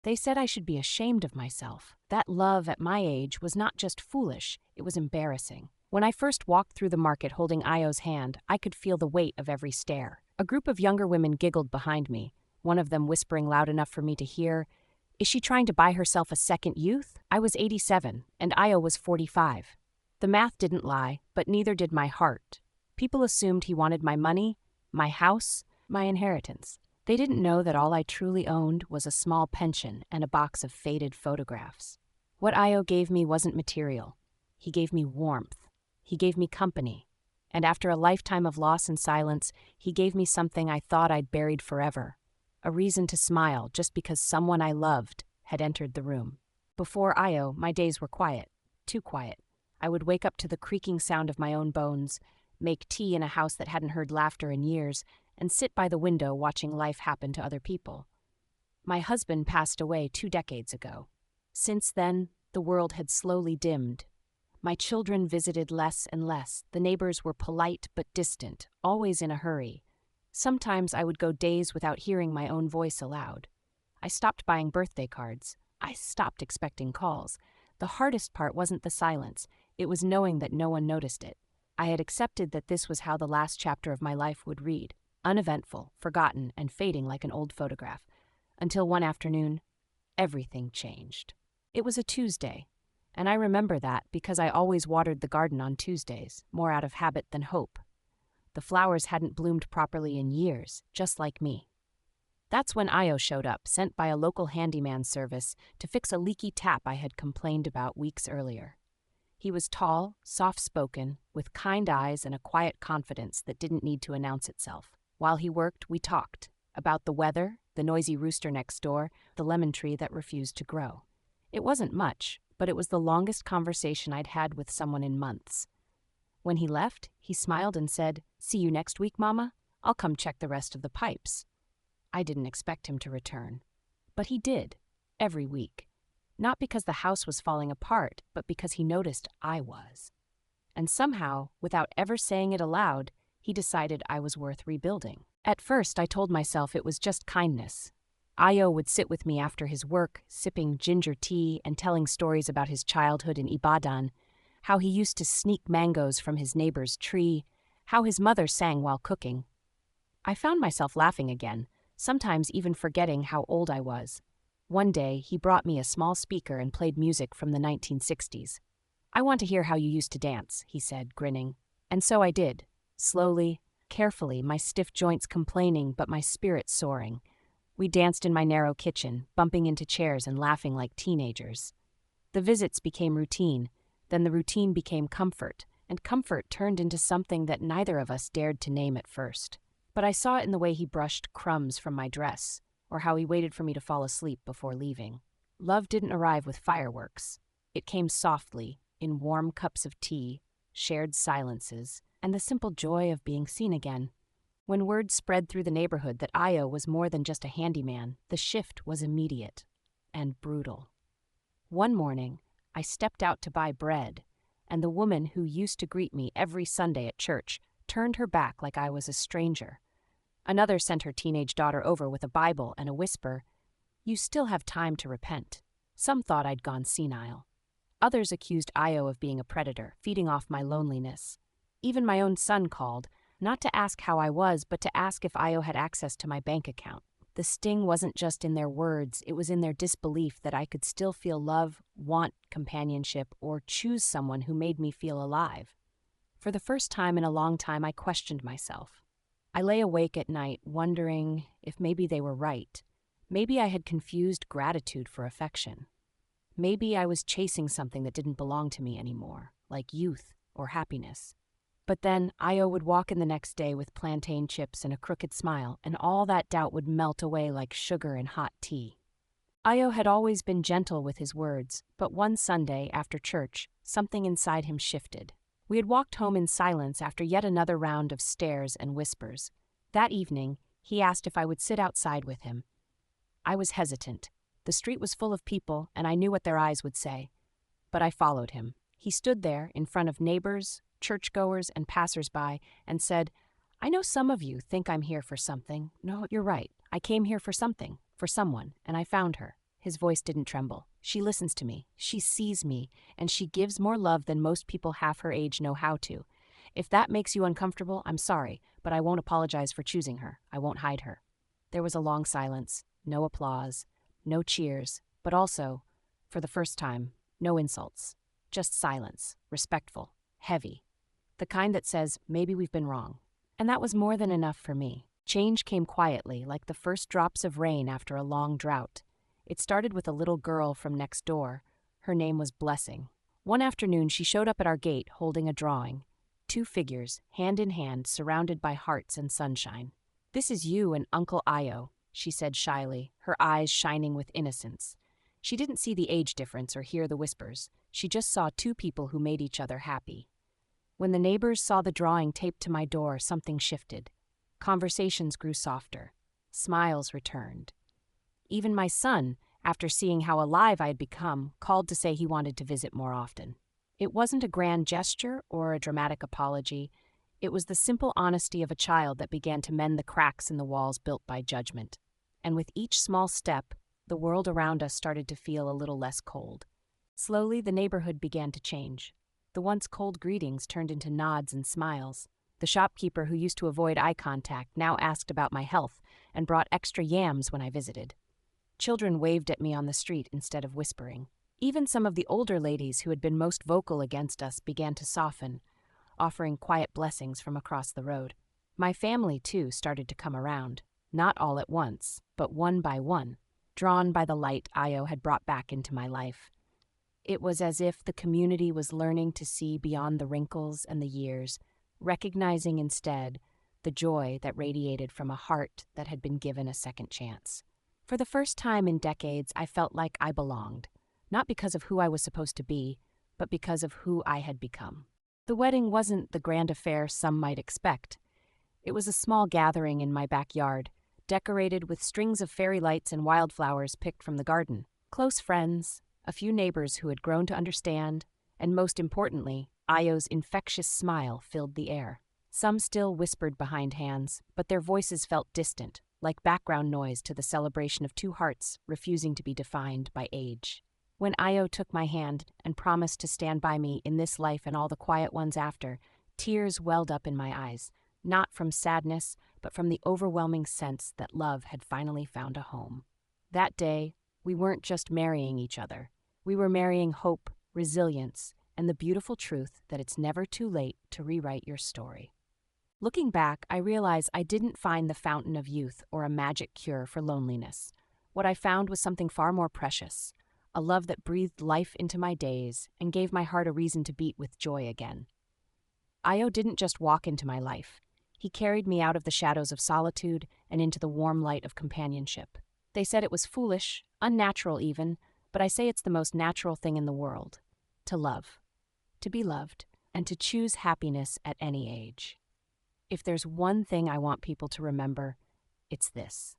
They said I should be ashamed of myself. That love at my age was not just foolish, it was embarrassing. When I first walked through the market holding Io's hand, I could feel the weight of every stare. A group of younger women giggled behind me, one of them whispering loud enough for me to hear, "Is she trying to buy herself a second youth?" I was 87, and Io was 45. The math didn't lie, but neither did my heart. People assumed he wanted my money, my house, my inheritance. They didn't know that all I truly owned was a small pension and a box of faded photographs. What Io gave me wasn't material. He gave me warmth. He gave me company. And after a lifetime of loss and silence, he gave me something I thought I'd buried forever. A reason to smile just because someone I loved had entered the room. Before Io, my days were quiet. Too quiet. I would wake up to the creaking sound of my own bones, make tea in a house that hadn't heard laughter in years, and sit by the window watching life happen to other people. My husband passed away 2 decades ago. Since then, the world had slowly dimmed. My children visited less and less. The neighbors were polite but distant, always in a hurry. Sometimes I would go days without hearing my own voice aloud. I stopped buying birthday cards. I stopped expecting calls. The hardest part wasn't the silence. It was knowing that no one noticed it. I had accepted that this was how the last chapter of my life would read. Uneventful, forgotten, and fading like an old photograph. Until one afternoon, everything changed. It was a Tuesday, and I remember that because I always watered the garden on Tuesdays, more out of habit than hope. The flowers hadn't bloomed properly in years, just like me. That's when Io showed up, sent by a local handyman service to fix a leaky tap I had complained about weeks earlier. He was tall, soft-spoken, with kind eyes and a quiet confidence that didn't need to announce itself. While he worked, we talked about the weather, the noisy rooster next door, the lemon tree that refused to grow. It wasn't much, but it was the longest conversation I'd had with someone in months. When he left, he smiled and said, "See you next week, Mama. I'll come check the rest of the pipes." I didn't expect him to return. But he did, every week. Not because the house was falling apart, but because he noticed I was. And somehow, without ever saying it aloud, he decided I was worth rebuilding. At first, I told myself it was just kindness. Io would sit with me after his work, sipping ginger tea and telling stories about his childhood in Ibadan, how he used to sneak mangoes from his neighbor's tree, how his mother sang while cooking. I found myself laughing again, sometimes even forgetting how old I was. One day, he brought me a small speaker and played music from the 1960s. "I want to hear how you used to dance," he said, grinning. And so I did. Slowly, carefully, my stiff joints complaining, but my spirit soaring. We danced in my narrow kitchen, bumping into chairs and laughing like teenagers. The visits became routine, then the routine became comfort, and comfort turned into something that neither of us dared to name at first. But I saw it in the way he brushed crumbs from my dress, or how he waited for me to fall asleep before leaving. Love didn't arrive with fireworks. It came softly, in warm cups of tea, shared silences, and the simple joy of being seen again. When word spread through the neighborhood that Io was more than just a handyman, the shift was immediate and brutal. One morning, I stepped out to buy bread, and the woman who used to greet me every Sunday at church turned her back like I was a stranger. Another sent her teenage daughter over with a Bible and a whisper, "You still have time to repent." Some thought I'd gone senile. Others accused Io of being a predator, feeding off my loneliness. Even my own son called, not to ask how I was, but to ask if Io had access to my bank account. The sting wasn't just in their words, it was in their disbelief that I could still feel love, want companionship, or choose someone who made me feel alive. For the first time in a long time, I questioned myself. I lay awake at night, wondering if maybe they were right. Maybe I had confused gratitude for affection. Maybe I was chasing something that didn't belong to me anymore, like youth or happiness. But then Io would walk in the next day with plantain chips and a crooked smile, and all that doubt would melt away like sugar in hot tea. Io had always been gentle with his words, but one Sunday after church, something inside him shifted. We had walked home in silence after yet another round of stares and whispers. That evening, he asked if I would sit outside with him. I was hesitant. The street was full of people, and I knew what their eyes would say. But I followed him. He stood there in front of neighbors, churchgoers, and passers-by, and said, "I know some of you think I'm here for something. No, you're right. I came here for something, for someone, and I found her." His voice didn't tremble. She listens to me, she sees me, and she gives more love than most people half her age know how to. If that makes you uncomfortable, I'm sorry, but I won't apologize for choosing her. I won't hide her. There was a long silence, no applause, no cheers, but also, for the first time, no insults. Just silence, respectful, heavy. The kind that says, maybe we've been wrong. And that was more than enough for me. Change came quietly, like the first drops of rain after a long drought. It started with a little girl from next door. Her name was Blessing. One afternoon, she showed up at our gate holding a drawing. Two figures, hand in hand, surrounded by hearts and sunshine. "This is you and Uncle Io," she said shyly, her eyes shining with innocence. She didn't see the age difference or hear the whispers. She just saw two people who made each other happy. When the neighbors saw the drawing taped to my door, something shifted. Conversations grew softer. Smiles returned. Even my son, after seeing how alive I had become, called to say he wanted to visit more often. It wasn't a grand gesture or a dramatic apology. It was the simple honesty of a child that began to mend the cracks in the walls built by judgment. And with each small step, the world around us started to feel a little less cold. Slowly, the neighborhood began to change. The once cold greetings turned into nods and smiles. The shopkeeper who used to avoid eye contact now asked about my health and brought extra yams when I visited. Children waved at me on the street instead of whispering. Even some of the older ladies who had been most vocal against us began to soften, offering quiet blessings from across the road. My family, too, started to come around, not all at once, but one by one, drawn by the light Io had brought back into my life. It was as if the community was learning to see beyond the wrinkles and the years, recognizing instead the joy that radiated from a heart that had been given a second chance. For the first time in decades, I felt like I belonged, not because of who I was supposed to be, but because of who I had become. The wedding wasn't the grand affair some might expect. It was a small gathering in my backyard, decorated with strings of fairy lights and wildflowers picked from the garden. Close friends, a few neighbors who had grown to understand, and most importantly, Io's infectious smile filled the air. Some still whispered behind hands, but their voices felt distant, like background noise to the celebration of two hearts refusing to be defined by age. When Io took my hand and promised to stand by me in this life and all the quiet ones after, tears welled up in my eyes, not from sadness, but from the overwhelming sense that love had finally found a home. That day, we weren't just marrying each other. We were marrying hope, resilience, and the beautiful truth that it's never too late to rewrite your story. Looking back, I realize I didn't find the fountain of youth or a magic cure for loneliness. What I found was something far more precious, a love that breathed life into my days and gave my heart a reason to beat with joy again. Io didn't just walk into my life. He carried me out of the shadows of solitude and into the warm light of companionship. They said it was foolish, unnatural even, but I say it's the most natural thing in the world. To love, to be loved, and to choose happiness at any age. If there's one thing I want people to remember, it's this.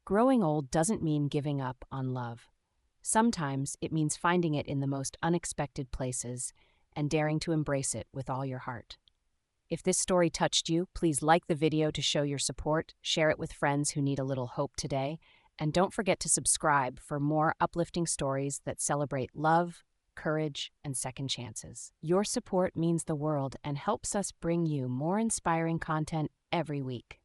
Growing old doesn't mean giving up on love. Sometimes it means finding it in the most unexpected places and daring to embrace it with all your heart. If this story touched you, please like the video to show your support, share it with friends who need a little hope today, and don't forget to subscribe for more uplifting stories that celebrate love, courage, and second chances. Your support means the world and helps us bring you more inspiring content every week.